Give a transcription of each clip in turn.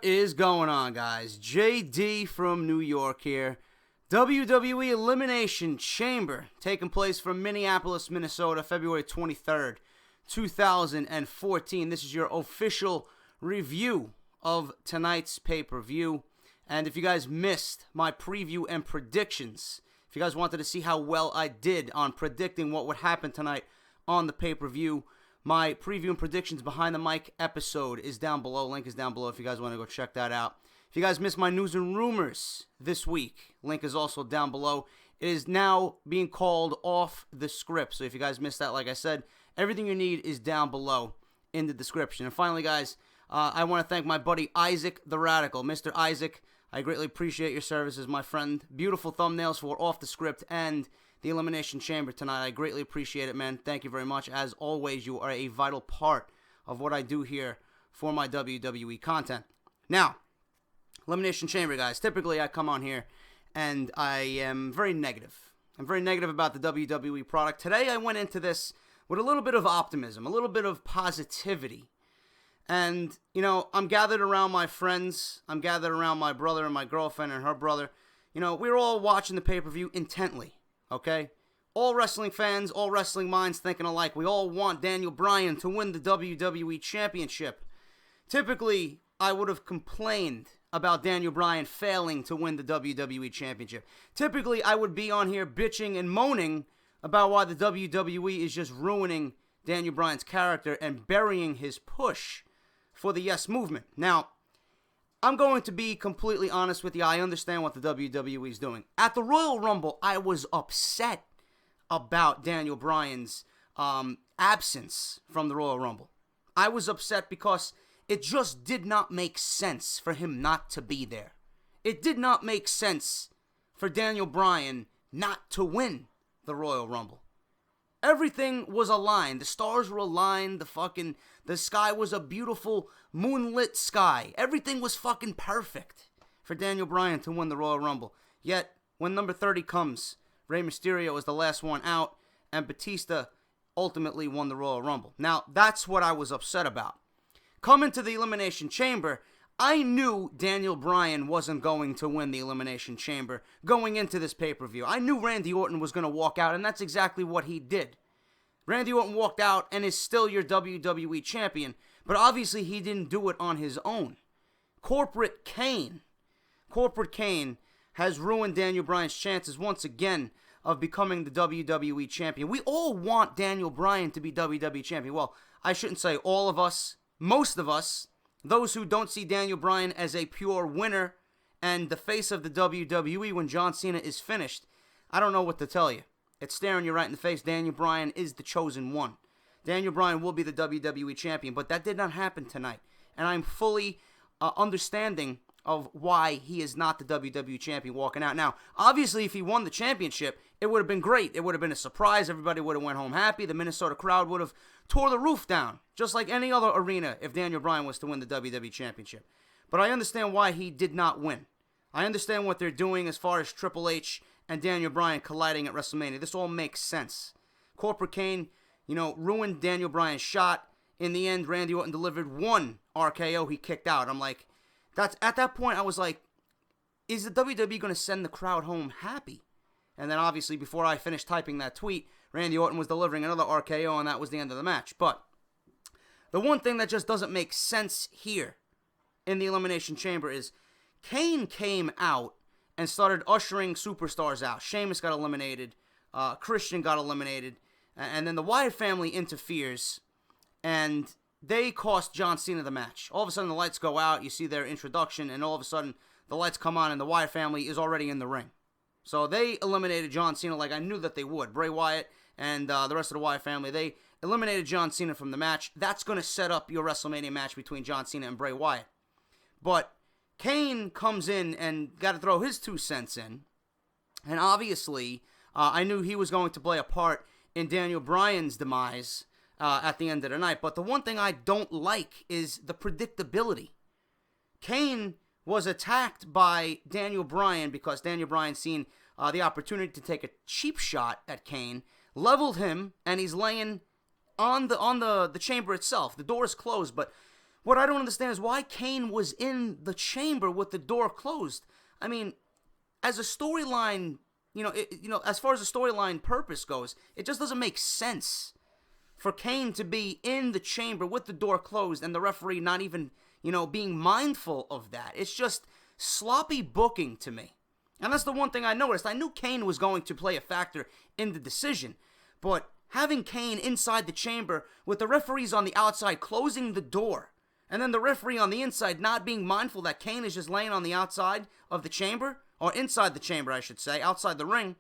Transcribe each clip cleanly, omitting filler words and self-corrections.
is going on, guys? JD from New York here. WWE Elimination Chamber taking place from Minneapolis, Minnesota, February 23rd, 2014. This is your official review of tonight's pay-per-view. And if you guys missed my preview and predictions, if you guys wanted to see how well I did on predicting what would happen tonight on the pay-per-view, my preview and predictions behind the mic episode is down below. Link is down below if you guys want to go check that out. If you guys missed my news and rumors this week, link is also down below. It is now being called off the script. So if you guys missed that, like I said, everything you need is down below in the description. And finally, guys, I want to thank my buddy Isaac the Radical. Mr. Isaac, I greatly appreciate your services, my friend. Beautiful thumbnails for Off the Script and the Elimination Chamber tonight. I greatly appreciate it, man. Thank you very much. As always, you are a vital part of what I do here for my WWE content. Now, Elimination Chamber, guys. Typically, I come on here and I am very negative. I'm very negative about the WWE product. Today, I went into this with a little bit of optimism, a little bit of positivity. And, you know, I'm gathered around my friends. I'm gathered around my brother and my girlfriend and her brother. You know, we were all watching the pay-per-view intently. Okay? All wrestling fans, all wrestling minds thinking alike. We all want Daniel Bryan to win the WWE Championship. Typically, I would have complained about Daniel Bryan failing to win the WWE Championship. Typically, I would be on here bitching and moaning about why the WWE is just ruining Daniel Bryan's character and burying his push for the Yes Movement. Now, I'm going to be completely honest with you. I understand what the WWE is doing. At the Royal Rumble, I was upset about Daniel Bryan's absence from the Royal Rumble. I was upset because it just did not make sense for him not to be there. It did not make sense for Daniel Bryan not to win the Royal Rumble. Everything was aligned. The stars were aligned. The sky was a beautiful moonlit sky. Everything was fucking perfect for Daniel Bryan to win the Royal Rumble. Yet, when number 30 comes, Rey Mysterio was the last one out, and Batista ultimately won the Royal Rumble. Now, that's what I was upset about. Coming to the Elimination Chamber, I knew Daniel Bryan wasn't going to win the Elimination Chamber going into this pay-per-view. I knew Randy Orton was going to walk out, and that's exactly what he did. Randy Orton walked out and is still your WWE Champion, but obviously he didn't do it on his own. Corporate Kane has ruined Daniel Bryan's chances once again of becoming the WWE Champion. We all want Daniel Bryan to be WWE Champion. Well, I shouldn't say all of us. Most of us, those who don't see Daniel Bryan as a pure winner and the face of the WWE when John Cena is finished, I don't know what to tell you. It's staring you right in the face. Daniel Bryan is the chosen one. Daniel Bryan will be the WWE Champion, but that did not happen tonight. And I'm fully understanding of why he is not the WWE Champion walking out. Now, obviously, if he won the championship, it would have been great. It would have been a surprise. Everybody would have went home happy. The Minnesota crowd would have tore the roof down, just like any other arena if Daniel Bryan was to win the WWE Championship. But I understand why he did not win. I understand what they're doing as far as Triple H and Daniel Bryan colliding at WrestleMania. This all makes sense. Corporate Kane, ruined Daniel Bryan's shot. In the end, Randy Orton delivered one RKO. He kicked out. I'm like, at that point, I was like, is the WWE going to send the crowd home happy? And then obviously, before I finished typing that tweet, Randy Orton was delivering another RKO, and that was the end of the match. But the one thing that just doesn't make sense here in the Elimination Chamber is Kane came out and started ushering superstars out. Sheamus got eliminated. Christian got eliminated. And then the Wyatt family interferes, and they cost John Cena the match. All of a sudden, the lights go out. You see their introduction, and all of a sudden, the lights come on, and the Wyatt family is already in the ring. So they eliminated John Cena like I knew that they would. Bray Wyatt and the rest of the Wyatt family, they eliminated John Cena from the match. That's going to set up your WrestleMania match between John Cena and Bray Wyatt. But Kane comes in and got to throw his 2 cents in. And obviously, I knew he was going to play a part in Daniel Bryan's demise at the end of the night. But the one thing I don't like is the predictability. Kane was attacked by Daniel Bryan because Daniel Bryan seen the opportunity to take a cheap shot at Kane, leveled him, and he's laying on the chamber itself. The door is closed, but What I don't understand is why Kane was in the chamber with the door closed. I mean, as a storyline, as far as the storyline purpose goes, it just doesn't make sense for Kane to be in the chamber with the door closed and the referee not even, being mindful of that. It's just sloppy booking to me. And that's the one thing I noticed. I knew Kane was going to play a factor in the decision, but having Kane inside the chamber with the referees on the outside closing the door, and then the referee on the inside not being mindful that Kane is just laying on the outside of the chamber, or inside the chamber, I should say, outside the ring,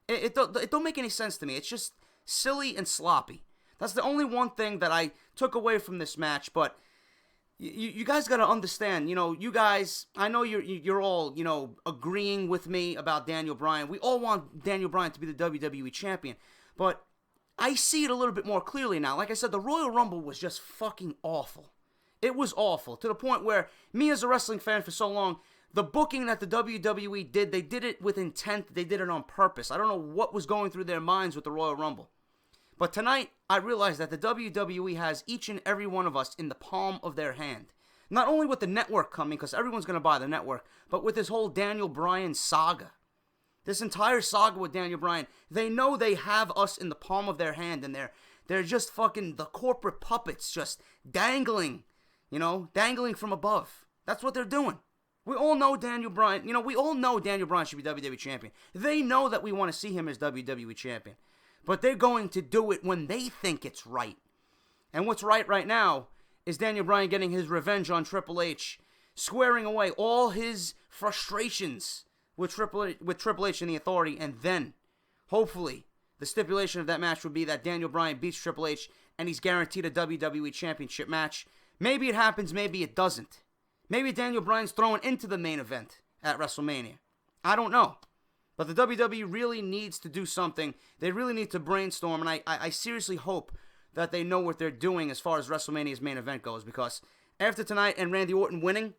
it don't make any sense to me. It's just silly and sloppy. That's the only one thing that I took away from this match, but you guys got to understand, you guys, I know you're all, agreeing with me about Daniel Bryan. We all want Daniel Bryan to be the WWE champion, but I see it a little bit more clearly now. Like I said, the Royal Rumble was just fucking awful. It was awful, to the point where me as a wrestling fan for so long, the booking that the WWE did, they did it with intent, they did it on purpose. I don't know what was going through their minds with the Royal Rumble. But tonight, I realized that the WWE has each and every one of us in the palm of their hand. Not only with the network coming, because everyone's going to buy the network, but with this whole Daniel Bryan saga. This entire saga with Daniel Bryan, they know they have us in the palm of their hand, and they're just fucking the corporate puppets just dangling, dangling from above. That's what they're doing. We all know Daniel Bryan, we all know Daniel Bryan should be WWE champion. They know that we want to see him as WWE champion. But they're going to do it when they think it's right. And what's right now is Daniel Bryan getting his revenge on Triple H, squaring away all his frustrations with Triple H and the Authority, and then, hopefully, the stipulation of that match would be that Daniel Bryan beats Triple H and he's guaranteed a WWE Championship match. Maybe it happens, maybe it doesn't. Maybe Daniel Bryan's thrown into the main event at WrestleMania. I don't know. But the WWE really needs to do something. They really need to brainstorm, and I seriously hope that they know what they're doing as far as WrestleMania's main event goes, because after tonight and Randy Orton winning,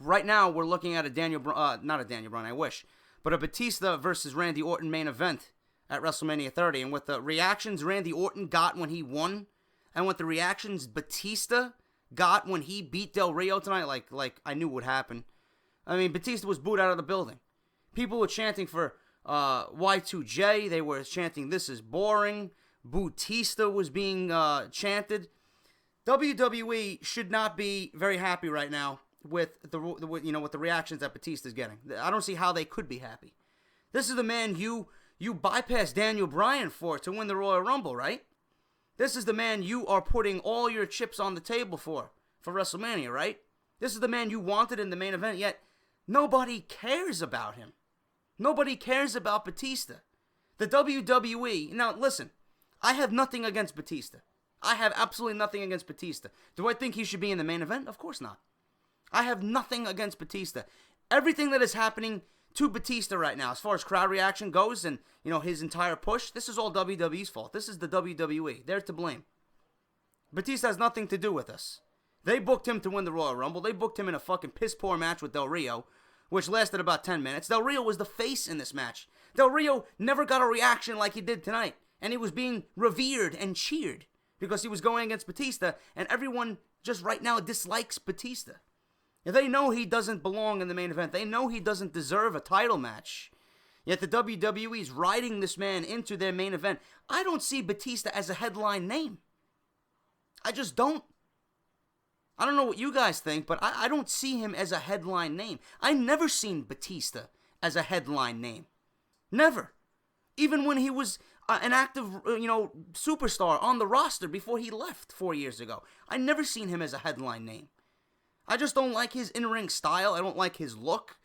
right now we're looking at not a Daniel Bryan, I wish, but a Batista versus Randy Orton main event at WrestleMania 30, and with the reactions Randy Orton got when he won, and with the reactions Batista got when he beat Del Rio tonight, like I knew would happen. I mean, Batista was booed out of the building. People were chanting for Y2J. They were chanting, "This is boring." Batista was being chanted. WWE should not be very happy right now with with the reactions that Batista's getting. I don't see how they could be happy. This is the man you bypassed Daniel Bryan for to win the Royal Rumble, right? This is the man you are putting all your chips on the table for WrestleMania, right? This is the man you wanted in the main event, yet nobody cares about him. Nobody cares about Batista. The WWE, now listen, I have nothing against Batista. I have absolutely nothing against Batista. Do I think he should be in the main event? Of course not. I have nothing against Batista. Everything that is happening to Batista right now, as far as crowd reaction goes and, his entire push, this is all WWE's fault. This is the WWE. They're to blame. Batista has nothing to do with this. They booked him to win the Royal Rumble. They booked him in a fucking piss-poor match with Del Rio, which lasted about 10 minutes. Del Rio was the face in this match. Del Rio never got a reaction like he did tonight, and he was being revered and cheered because he was going against Batista, and everyone just right now dislikes Batista. They know he doesn't belong in the main event. They know he doesn't deserve a title match. Yet the WWE is riding this man into their main event. I don't see Batista as a headline name. I just don't. I don't know what you guys think, but I don't see him as a headline name. I never seen Batista as a headline name. Never. Even when he was an active, superstar on the roster before he left 4 years ago. I never seen him as a headline name. I just don't like his in-ring style. I don't like his look.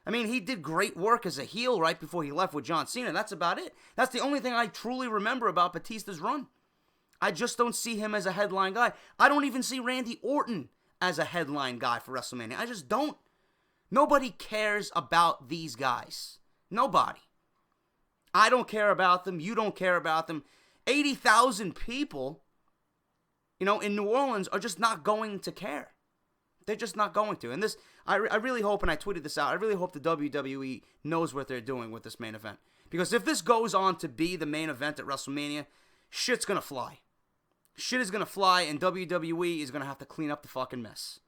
I mean, he did great work as a heel right before he left with John Cena. That's about it. That's the only thing I truly remember about Batista's run. I just don't see him as a headline guy. I don't even see Randy Orton as a headline guy for WrestleMania. I just don't. Nobody cares about these guys. Nobody. I don't care about them. You don't care about them. 80,000 people, in New Orleans are just not going to care. They're just not going to. And this, I really hope, and I tweeted this out, I really hope the WWE knows what they're doing with this main event. Because if this goes on to be the main event at WrestleMania, shit's going to fly. shit is going to fly, and WWE is going to have to clean up the fucking mess.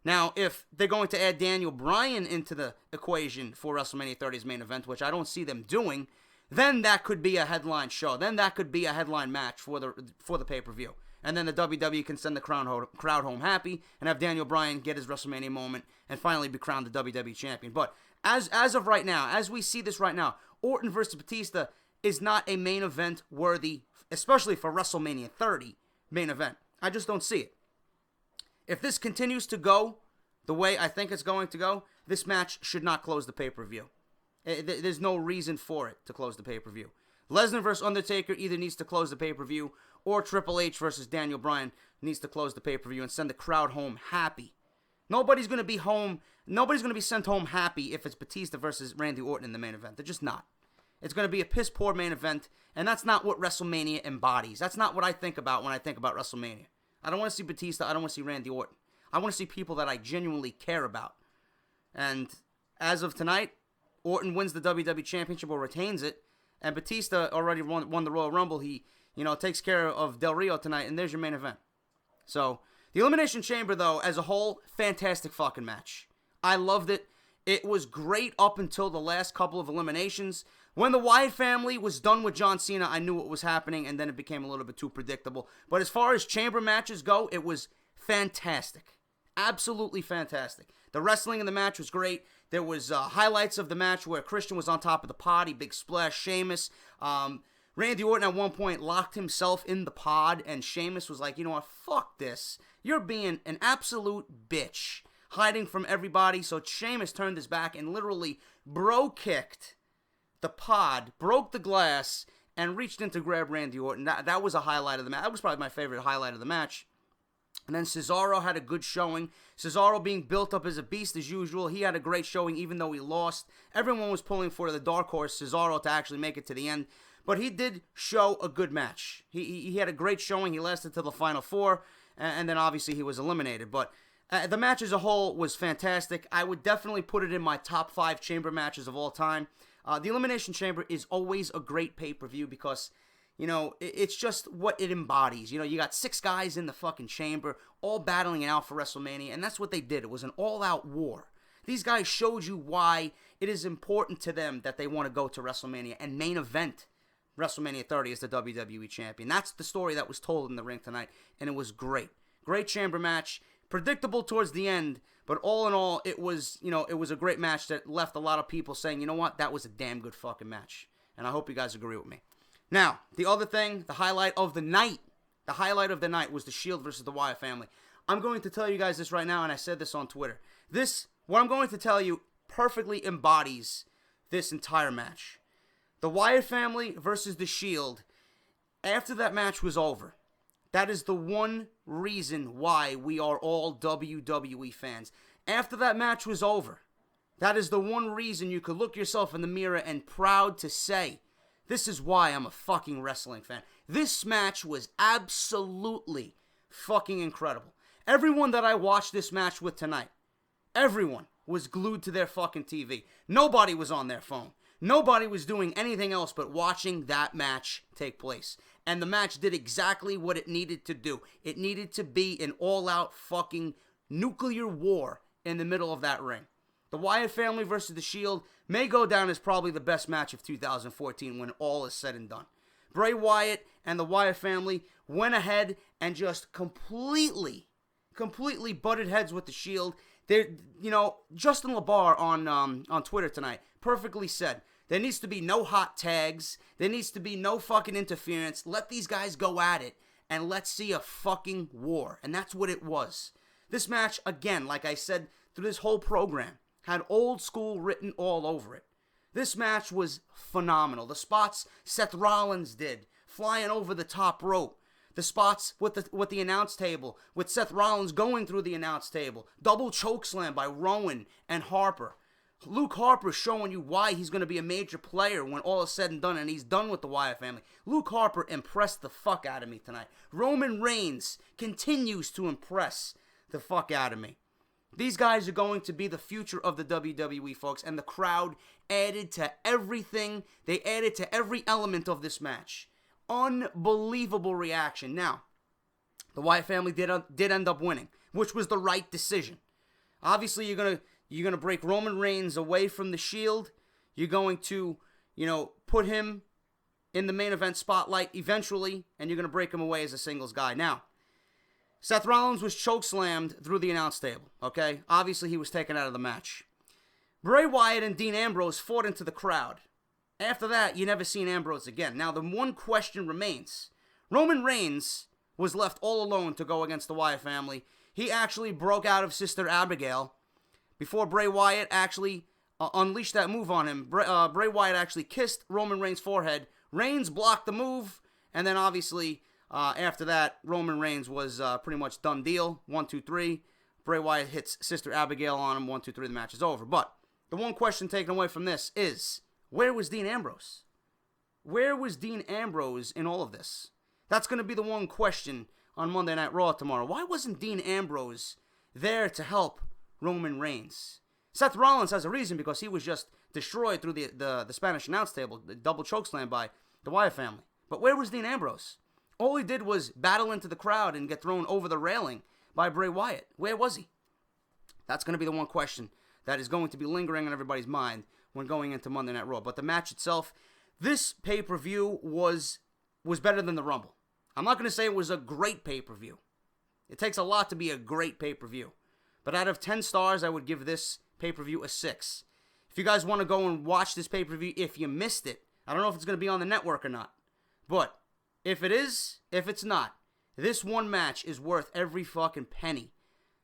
Now, if they're going to add Daniel Bryan into the equation for WrestleMania 30's main event, which I don't see them doing, then that could be a headline show. Then that could be a headline match for the pay-per-view. And then the WWE can send the crowd home happy and have Daniel Bryan get his WrestleMania moment and finally be crowned the WWE champion. But as of right now, as we see this right now, Orton versus Batista is not a main event worthy, especially for WrestleMania 30 main event. I just don't see it. If this continues to go the way I think it's going to go, this match should not close the pay-per-view. There's no reason for it to close the pay-per-view. Lesnar versus Undertaker either needs to close the pay-per-view, or Triple H versus Daniel Bryan needs to close the pay-per-view and send the crowd home happy. Nobody's going to be sent home happy if it's Batista versus Randy Orton in the main event. They're just not. It's going to be a piss-poor main event, and that's not what WrestleMania embodies. That's not what I think about when I think about WrestleMania. I don't want to see Batista. I don't want to see Randy Orton. I want to see people that I genuinely care about. And as of tonight, Orton wins the WWE Championship or retains it, and Batista already won the Royal Rumble. He, takes care of Del Rio tonight, and there's your main event. So, the Elimination Chamber, though, as a whole, fantastic fucking match. I loved it. It was great up until the last couple of eliminations. When the Wyatt family was done with John Cena, I knew what was happening, and then it became a little bit too predictable. But as far as chamber matches go, it was fantastic. Absolutely fantastic. The wrestling in the match was great. There was highlights of the match where Christian was on top of the pod, big splash, Sheamus. Randy Orton at one point locked himself in the pod, and Sheamus was like, you know what, fuck this. You're being an absolute bitch, hiding from everybody. So Sheamus turned his back and literally bro-kicked the pod, broke the glass, and reached in to grab Randy Orton. That was a highlight of the match. That was probably my favorite highlight of the match. And then Cesaro had a good showing. Cesaro being built up as a beast as usual. He had a great showing even though he lost. Everyone was pulling for the dark horse, Cesaro, to actually make it to the end. But he did show a good match. He had a great showing. He lasted till the final four. And then obviously he was eliminated. But the match as a whole was fantastic. I would definitely put it in my top 5 chamber matches of all time. The Elimination Chamber is always a great pay-per-view because, it's just what it embodies. You got 6 guys in the fucking chamber all battling it out for WrestleMania, and that's what they did. It was an all-out war. These guys showed you why it is important to them that they want to go to WrestleMania and main event WrestleMania 30 as the WWE Champion. That's the story that was told in the ring tonight, and it was great. Great chamber match. Predictable towards the end, but all in all, it was a great match that left a lot of people saying, you know what, that was a damn good fucking match. And I hope you guys agree with me. Now, the other thing, the highlight of the night was the Shield versus the Wyatt family. I'm going to tell you guys this right now, and I said this on Twitter. What I'm going to tell you perfectly embodies this entire match. The Wyatt family versus the Shield, after that match was over, that is the one reason why we are all WWE fans. After that match was over, that is the one reason you could look yourself in the mirror and proud to say, this is why I'm a fucking wrestling fan. This match was absolutely fucking incredible. Everyone that I watched this match with tonight, everyone was glued to their fucking TV. Nobody was on their phone. Nobody was doing anything else but watching that match take place. And the match did exactly what it needed to do. It needed to be an all-out fucking nuclear war in the middle of that ring. The Wyatt family versus the Shield may go down as probably the best match of 2014 when all is said and done. Bray Wyatt and the Wyatt family went ahead and just completely butted heads with the Shield. Justin LaBar on Twitter tonight perfectly said, there needs to be no hot tags. There needs to be no fucking interference. Let these guys go at it, and let's see a fucking war. And that's what it was. This match, again, like I said through this whole program, had old school written all over it. This match was phenomenal. The spots Seth Rollins did, flying over the top rope. The spots with the announce table, with Seth Rollins going through the announce table. Double chokeslam by Rowan and Harper. Luke Harper showing you why he's going to be a major player when all is said and done, and he's done with the Wyatt family. Luke Harper impressed the fuck out of me tonight. Roman Reigns continues to impress the fuck out of me. These guys are going to be the future of the WWE, folks, and the crowd added to everything. They added to every element of this match. Unbelievable reaction. Now, The Wyatt family did end up winning, which was the right decision. Obviously, you're gonna break Roman Reigns away from the Shield. You're going to, put him in the main event spotlight eventually, and you're gonna break him away as a singles guy. Now, Seth Rollins was chokeslammed through the announce table. Okay, obviously he was taken out of the match. Bray Wyatt and Dean Ambrose fought into the crowd. After that, you never seen Ambrose again. Now, the one question remains: Roman Reigns was left all alone to go against the Wyatt family. He actually broke out of Sister Abigail before Bray Wyatt actually unleashed that move on him. Bray Wyatt actually kissed Roman Reigns' forehead. Reigns blocked the move, and then obviously after that, Roman Reigns was pretty much done deal. 1, 2, 3. Bray Wyatt hits Sister Abigail on him. 1, 2, 3. The match is over. But the one question taken away from this is, where was Dean Ambrose? Where was Dean Ambrose in all of this? That's going to be the one question on Monday Night Raw tomorrow. Why wasn't Dean Ambrose there to help Roman Reigns? Seth Rollins has a reason, because he was just destroyed through the Spanish announce table, the double chokeslam by the Wyatt family. But where was Dean Ambrose? All he did was battle into the crowd and get thrown over the railing by Bray Wyatt. Where was he? That's going to be the one question that is going to be lingering on everybody's mind when going into Monday Night Raw. But the match itself, this pay-per-view was better than the Rumble. I'm not going to say it was a great pay-per-view. It takes a lot to be a great pay-per-view. But out of 10 stars, I would give this pay-per-view a 6. If you guys want to go and watch this pay-per-view, if you missed it, I don't know if it's going to be on the network or not. But if it is, if it's not, this one match is worth every fucking penny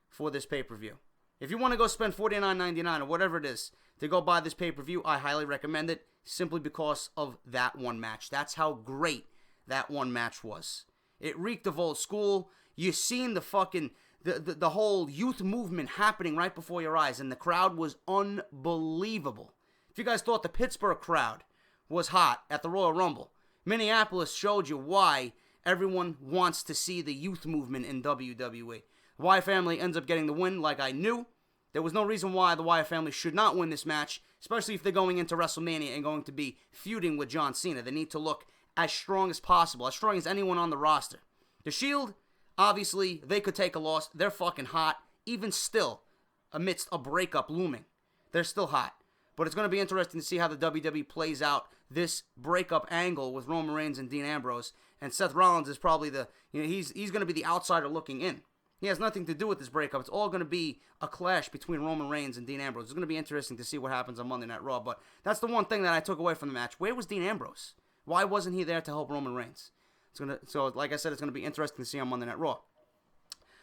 for this pay-per-view. If you want to go spend $49.99 or whatever it is to go buy this pay-per-view, I highly recommend it, simply because of that one match. That's how great that one match was. It reeked of old school. You seen the fucking the whole youth movement happening right before your eyes, and the crowd was unbelievable. If you guys thought the Pittsburgh crowd was hot at the Royal Rumble, Minneapolis showed you why everyone wants to see the youth movement in WWE. The Wyatt family ends up getting the win, like I knew. There was no reason why the Wyatt family should not win this match, especially if they're going into WrestleMania and going to be feuding with John Cena. They need to look as strong as possible, as strong as anyone on the roster. The Shield, obviously, they could take a loss. They're fucking hot, even still, amidst a breakup looming. They're still hot. But it's going to be interesting to see how the WWE plays out this breakup angle with Roman Reigns and Dean Ambrose. And Seth Rollins is probably he's going to be the outsider looking in. He has nothing to do with this breakup. It's all going to be a clash between Roman Reigns and Dean Ambrose. It's going to be interesting to see what happens on Monday Night Raw. But that's the one thing that I took away from the match. Where was Dean Ambrose? Why wasn't he there to help Roman Reigns? So, like I said, it's going to be interesting to see on Monday Night Raw.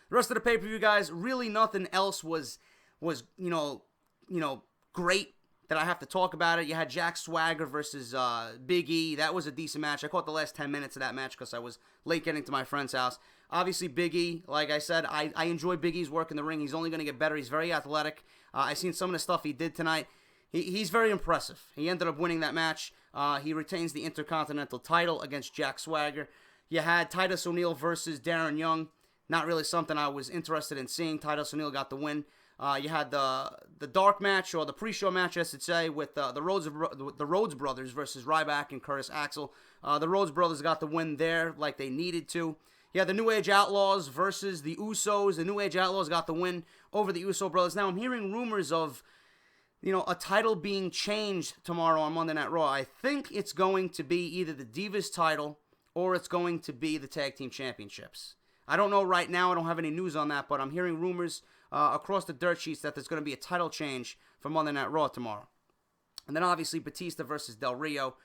The rest of the pay-per-view, guys, really nothing else was great that I have to talk about it. You had Jack Swagger versus Big E. That was a decent match. I caught the last 10 minutes of that match because I was late getting to my friend's house. Obviously, Big E, like I said, I enjoy Big E's work in the ring. He's only going to get better. He's very athletic. I've seen some of the stuff he did tonight. He's very impressive. He ended up winning that match. He retains the Intercontinental title against Jack Swagger. You had Titus O'Neil versus Darren Young. Not really something I was interested in seeing. Titus O'Neil got the win. You had the dark match, or the pre-show match, I should say, with the Rhodes brothers versus Ryback and Curtis Axel. The Rhodes brothers got the win there like they needed to. You had the New Age Outlaws versus the Usos. The New Age Outlaws got the win over the Uso brothers. Now I'm hearing rumors of a title being changed tomorrow on Monday Night Raw. I think it's going to be either the Divas title or it's going to be the Tag Team Championships. I don't know right now. I don't have any news on that, but I'm hearing rumors across the dirt sheets that there's going to be a title change for Monday Night Raw tomorrow. And then obviously Batista versus Del Rio.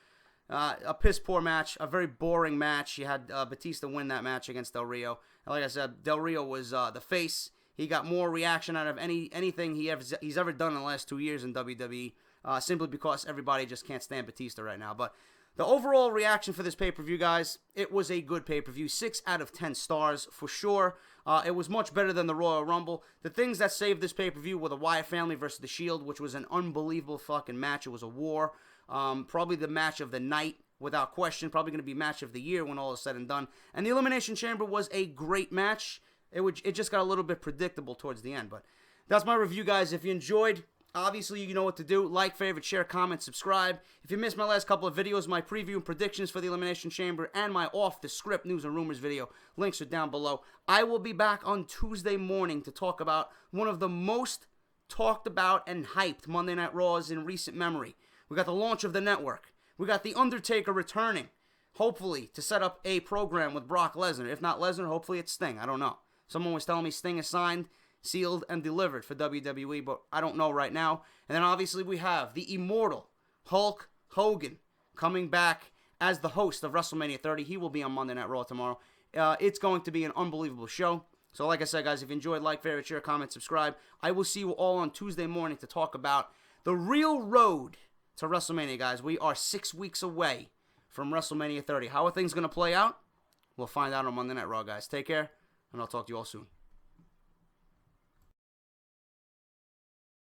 A piss-poor match, a very boring match. You had Batista win that match against Del Rio. And like I said, Del Rio was the face. He got more reaction out of anything he's ever done in the last 2 years in WWE, simply because everybody just can't stand Batista right now. But the overall reaction for this pay-per-view, guys, it was a good pay-per-view. 6 out of 10 stars for sure. It was much better than the Royal Rumble. The things that saved this pay-per-view were the Wyatt family versus the Shield, which was an unbelievable fucking match. It was a war. Probably the match of the night, without question. Probably going to be match of the year when all is said and done. And the Elimination Chamber was a great match. It just got a little bit predictable towards the end. But that's my review, guys. If you enjoyed, Obviously, you know what to do. Like, favorite, share, comment, subscribe. If you missed my last couple of videos, my preview and predictions for the Elimination Chamber and my off-the-script news and rumors video, links are down below. I will be back on Tuesday morning to talk about one of the most talked about and hyped Monday Night Raws in recent memory. We got the launch of the network. We got The Undertaker returning, hopefully, to set up a program with Brock Lesnar. If not Lesnar, hopefully it's Sting. I don't know. Someone was telling me Sting is signed, sealed, and delivered for WWE, but I don't know right now. And then obviously we have the immortal Hulk Hogan coming back as the host of WrestleMania 30. He will be on Monday Night Raw tomorrow. It's going to be an unbelievable show. So like I said, guys, if you enjoyed, like, favorite, share, comment, subscribe. I will see you all on Tuesday morning to talk about the real road to WrestleMania, guys. We are 6 weeks away from WrestleMania 30. How are things going to play out? We'll find out on Monday Night Raw, guys. Take care, and I'll talk to you all soon.